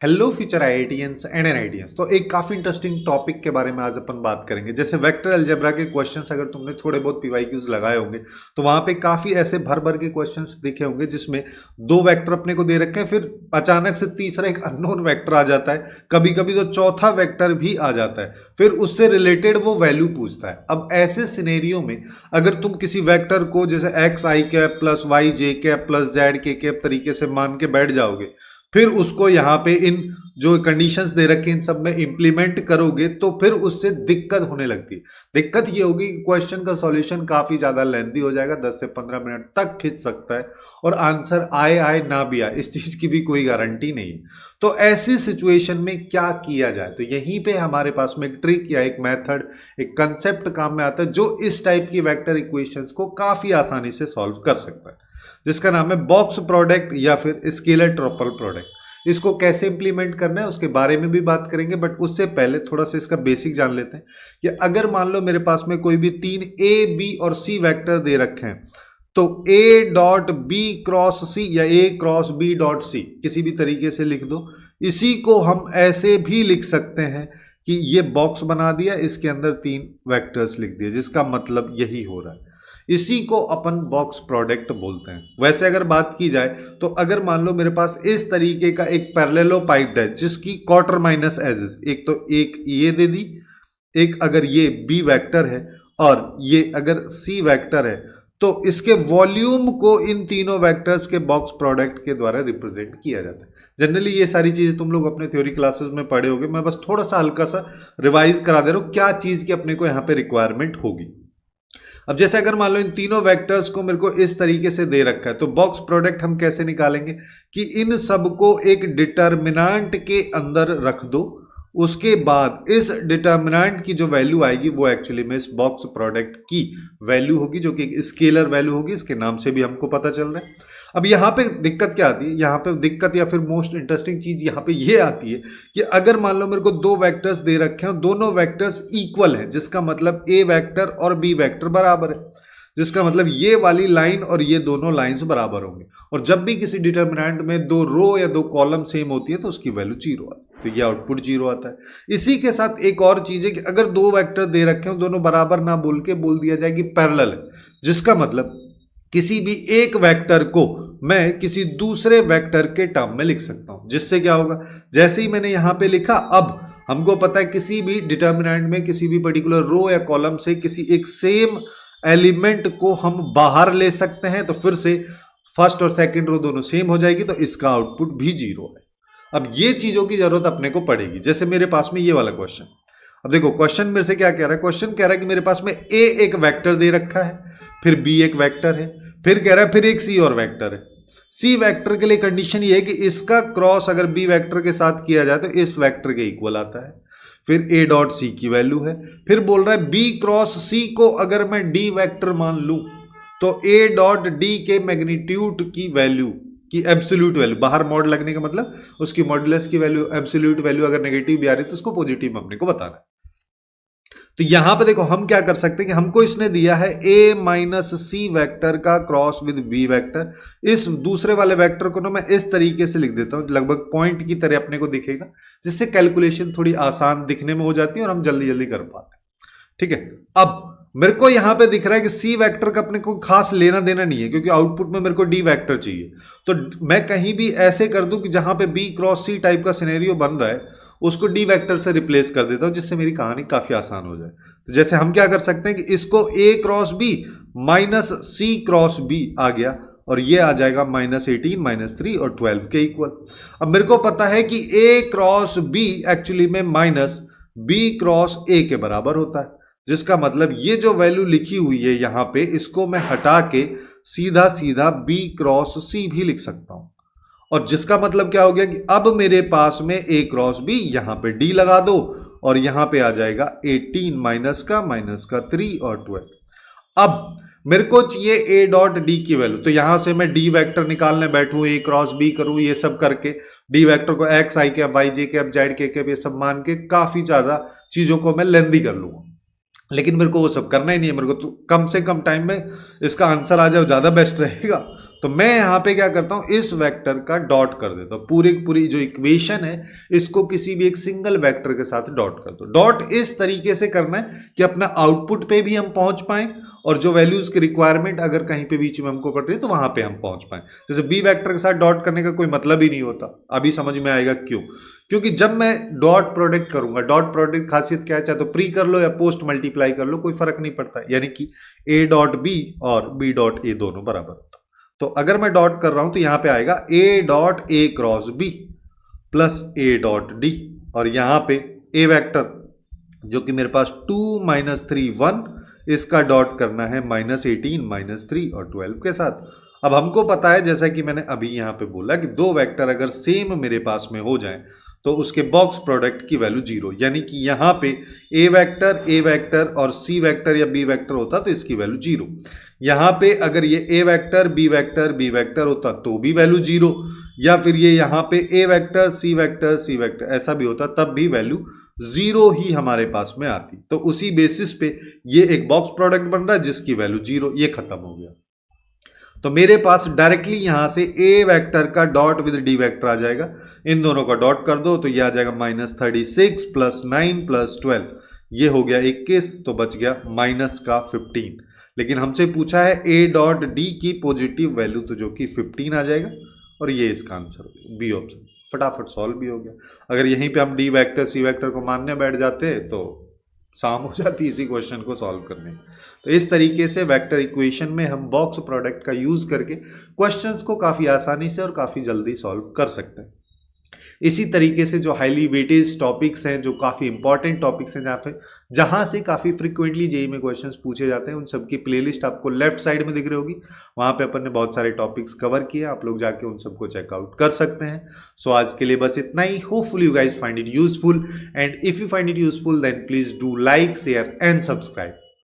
Hello future IITians and NITians. तो एक काफी इंटरेस्टिंग टॉपिक के बारे में आज अपन बात करेंगे। जैसे वेक्टर अलजेब्रा के क्वेश्चंस अगर तुमने थोड़े बहुत पीवाईक्यूज लगाए होंगे तो वहां पे काफी ऐसे भर भर के क्वेश्चंस दिखे होंगे जिसमें दो वेक्टर अपने को दे रखे हैं, फिर अचानक से तीसरा एक अननोन वेक्टर आ जाता है, कभी कभी तो चौथा वेक्टर भी आ जाता है, फिर उससे रिलेटेड वो वैल्यू पूछता है। अब ऐसे सिनेरियो में अगर तुम किसी वेक्टर को जैसे एक्स आई कैप प्लस वाई जे कैप प्लस जेड के कैप तरीके से मान के बैठ जाओगे, फिर उसको यहाँ पे इन जो कंडीशंस दे रखे इन सब में इंप्लीमेंट करोगे तो फिर उससे दिक्कत होने लगती है। दिक्कत ये होगी कि क्वेश्चन का सॉल्यूशन काफी ज्यादा लेंथी हो जाएगा, 10 से 15 मिनट तक खींच सकता है और आंसर आए ना भी आए इस चीज की भी कोई गारंटी नहीं है। तो ऐसी सिचुएशन में क्या किया जाए, तो यहीं पे हमारे पास में एक ट्रिक या एक मेथड, एक कंसेप्ट काम में आता है जो इस टाइप की वेक्टर इक्वेशंस को काफी आसानी से सॉल्व कर सकता है, जिसका नाम है बॉक्स प्रोडक्ट या फिर स्केलर ट्रिपल प्रोडक्ट। इसको कैसे इंप्लीमेंट करना है उसके बारे में भी बात करेंगे, बट उससे पहले थोड़ा सा इसका बेसिक जान लेते हैं कि अगर मान लो मेरे पास में कोई भी तीन ए बी और सी वेक्टर दे रखे हैं तो ए डॉट बी क्रॉस सी या ए क्रॉस बी डॉट सी किसी भी तरीके से लिख दो। इसी को हम ऐसे भी लिख सकते हैं कि ये बॉक्स बना दिया, इसके अंदर तीन वेक्टर्स लिख दिए, जिसका मतलब यही हो रहा है। इसी को अपन बॉक्स प्रोडक्ट बोलते हैं। वैसे अगर बात की जाए तो अगर मान लो मेरे पास इस तरीके का एक पैरेललोपाइप्ड है जिसकी क्वार्टर माइनस एजेस, एक तो एक ये दे दी, एक अगर ये बी वेक्टर है और ये अगर सी वेक्टर है, तो इसके वॉल्यूम को इन तीनों वेक्टर्स के बॉक्स प्रोडक्ट के द्वारा रिप्रेजेंट किया जाता है। जनरली ये सारी चीजें तुम लोग अपने थ्योरी क्लासेस में पढ़े होगे, मैं बस थोड़ा सा हल्का सा रिवाइज करा दे रहा हूं क्या चीज की अपने को यहाँ पे रिक्वायरमेंट होगी। अब जैसे अगर मान लो इन तीनों वेक्टर्स को मेरे को इस तरीके से दे रखा है तो बॉक्स प्रोडक्ट हम कैसे निकालेंगे कि इन सब को एक डिटर्मिनेंट के अंदर रख दो, उसके बाद इस डिटर्मिनेंट की जो वैल्यू आएगी वो एक्चुअली में इस बॉक्स प्रोडक्ट की वैल्यू होगी, जो कि एक स्केलर वैल्यू होगी। इसके नाम से भी हमको पता चल रहा है। अब यहाँ पे दिक्कत क्या आती है, यहाँ पे दिक्कत या फिर मोस्ट इंटरेस्टिंग चीज यहाँ पे ये आती है कि अगर मान लो मेरे को दो वेक्टर्स दे रखे हैं, दोनों वेक्टर्स इक्वल हैं, जिसका मतलब ए वेक्टर और बी वेक्टर बराबर है, जिसका मतलब ये वाली लाइन और ये दोनों लाइंस बराबर होंगे। और जब भी किसी डिटर्मिनेंट में दो रो या दो कॉलम सेम होती है तो उसकी वैल्यू जीरो आती है, तो ये आउटपुट जीरो आता है। इसी के साथ एक और चीज है कि अगर दो वेक्टर दे रखे हो, दोनों बराबर ना बोल के बोल दिया जाए कि पैरेलल है, जिसका मतलब किसी भी एक वेक्टर को मैं किसी दूसरे वेक्टर के टर्म में लिख सकता हूं, जिससे क्या होगा, जैसे ही मैंने यहां पे लिखा, अब हमको पता है किसी भी डिटर्मिनेंट में किसी भी पर्टिकुलर रो या कॉलम से किसी एक सेम एलिमेंट को हम बाहर ले सकते हैं, तो फिर से फर्स्ट और सेकंड रो दोनों सेम हो जाएगी, तो इसका आउटपुट भी जीरो है। अब ये चीजों की जरूरत अपने को पड़ेगी। जैसे मेरे पास में ये वाला क्वेश्चन, अब देखो क्वेश्चन मेरे से क्या कह रहा है, क्वेश्चन कह रहा है कि मेरे पास में ए एक वेक्टर दे रखा है, फिर बी एक वेक्टर है, फिर कह रहा है फिर एक सी और वेक्टर है। सी वेक्टर के लिए कंडीशन ये है कि इसका क्रॉस अगर बी वेक्टर के साथ किया जाए तो इस वेक्टर के इक्वल आता है, फिर ए डॉट सी की वैल्यू है, फिर बोल रहा है बी क्रॉस सी को अगर मैं डी वेक्टर मान लूं तो ए डॉट डी के मैग्नीट्यूड की वैल्यू की एब्सोल्यूट वैल्यू, बाहर मॉड लगने का मतलब उसकी मॉडुलस की वैल्यू, एब्सोल्यूट वैल्यू अगर नेगेटिव भी आ रही है तो उसको पॉजिटिव अपने को बताना है। तो यहां पे देखो हम क्या कर सकते हैं कि हमको इसने दिया है a माइनस सी वैक्टर का क्रॉस विद b वेक्टर। इस दूसरे वाले वेक्टर को ना मैं इस तरीके से लिख देता हूं, लगभग पॉइंट की तरह अपने को दिखेगा, जिससे कैलकुलेशन थोड़ी आसान दिखने में हो जाती है और हम जल्दी जल्दी कर पाते हैं। ठीक है, अब मेरे को यहां पे दिख रहा है कि सी वेक्टर का अपने को खास लेना देना नहीं है, क्योंकि आउटपुट में मेरे को डी वेक्टर चाहिए। तो मैं कहीं भी ऐसे कर दूं कि जहां पे बी क्रॉस सी टाइप का सिनेरियो बन रहा है उसको डी वेक्टर से रिप्लेस कर देता हूं, जिससे मेरी कहानी काफी आसान हो जाए। तो जैसे हम क्या कर सकते हैं कि इसको ए क्रॉस बी माइनस सी क्रॉस बी आ गया और ये आ जाएगा -18 -3 और 12 के इक्वल। अब मेरे को पता है कि ए क्रॉस बी एक्चुअली में माइनस बी क्रॉस ए के बराबर होता है, जिसका मतलब ये जो वैल्यू लिखी हुई है यहां पे, इसको मैं हटा के सीधा सीधा बी क्रॉस सी भी लिख सकता हूं। और जिसका मतलब क्या हो गया कि अब मेरे पास में ए क्रॉस बी, यहां पे डी लगा दो और यहां पे आ जाएगा 18 माइनस का 3 और 12। अब मेरे को चाहिए ए डॉट डी की वैल्यू, तो यहां से मैं डी वेक्टर निकालने बैठूं, ए क्रॉस बी करूं, ये सब करके डी वेक्टर को एक्स आई कैप वाई जे कैप जेड के कैप ये सब मान के काफी ज्यादा चीजों को मैं लेंदी कर लूंगा। लेकिन मेरे को वो सब करना ही नहीं है, मेरे को तो कम से कम टाइम में इसका आंसर आ जाए ज्यादा बेस्ट रहेगा। तो मैं यहाँ पे क्या करता हूँ, इस वेक्टर का डॉट कर देता हूँ, पूरी जो इक्वेशन है इसको किसी भी एक सिंगल वेक्टर के साथ डॉट कर दो। डॉट इस तरीके से करना है कि अपना आउटपुट पे भी हम पहुंच पाए और जो वैल्यूज की रिक्वायरमेंट अगर कहीं पे बीच में हमको पड़ रही है तो वहां पे हम पहुंच पाए। जैसे बी वेक्टर के साथ डॉट करने का कोई मतलब ही नहीं होता, अभी समझ में आएगा क्यों। क्योंकि जब मैं डॉट प्रोडक्ट करूंगा, डॉट प्रोडक्ट खासियत क्या है, चाहे तो प्री कर लो या पोस्ट मल्टीप्लाई कर लो, कोई फर्क नहीं पड़ता, यानी कि ए डॉट बी और बी डॉट ए दोनों बराबर होता। तो अगर मैं डॉट कर रहा हूं तो यहां पे आएगा a dot a cross b plus a dot d, और यहां पे ए वेक्टर जो कि मेरे पास 2 -3 1, इसका डॉट करना है -18 -3 और 12 के साथ। अब हमको पता है, जैसा कि मैंने अभी यहां पे बोला, कि दो वेक्टर अगर सेम मेरे पास में हो जाएं तो उसके बॉक्स प्रोडक्ट की वैल्यू 0, यानी कि यहां पे ए वेक्टर और सी वेक्टर या बी वेक्टर होता तो इसकी वैल्यू 0। यहां पे अगर ये ए वेक्टर बी वेक्टर होता तो भी वैल्यू 0, या फिर ये यहां पे ए वेक्टर सी वेक्टर ऐसा भी होता तब भी वैल्यू 0 ही हमारे पास में आती। तो उसी बेसिस पे ये एक बॉक्स प्रोडक्ट बन रहा है जिसकी वैल्यू 0, ये खत्म हो गया। तो मेरे पास डायरेक्टली यहां से ए वेक्टर का डॉट विद डी वेक्टर आ जाएगा, इन दोनों का डॉट कर दो तो ये आ जाएगा -36 + 9 + 12, ये हो गया 21, तो बच गया माइनस का 15। लेकिन हमसे पूछा है ए डॉट डी की पॉजिटिव वैल्यू, तो जो कि 15 आ जाएगा, और ये इसका आंसर हो गया, बी ऑप्शन। फटाफट सॉल्व भी हो गया। अगर यहीं पे हम डी वेक्टर सी वेक्टर को मानने बैठ जाते तो शाम हो जाती इसी क्वेश्चन को सॉल्व करने। तो इस तरीके से वेक्टर इक्वेशन में हम बॉक्स प्रोडक्ट का यूज करके क्वेश्चंस को काफ़ी आसानी से और काफ़ी जल्दी सॉल्व कर सकते हैं। इसी तरीके से जो हाईली वेटेज टॉपिक्स हैं, जो काफ़ी इंपॉर्टेंट टॉपिक्स हैं, जहाँ से काफ़ी फ्रिक्वेंटली जेईई में क्वेश्चंस पूछे जाते हैं, उन सब की प्लेलिस्ट आपको लेफ्ट साइड में दिख रही होगी। वहाँ पे अपन ने बहुत सारे टॉपिक्स कवर किए, आप लोग जाके उन सबको चेकआउट कर सकते हैं। सो आज के लिए बस इतना ही। Hopefully you guys find it useful, and if you find it useful then please do like, share and subscribe.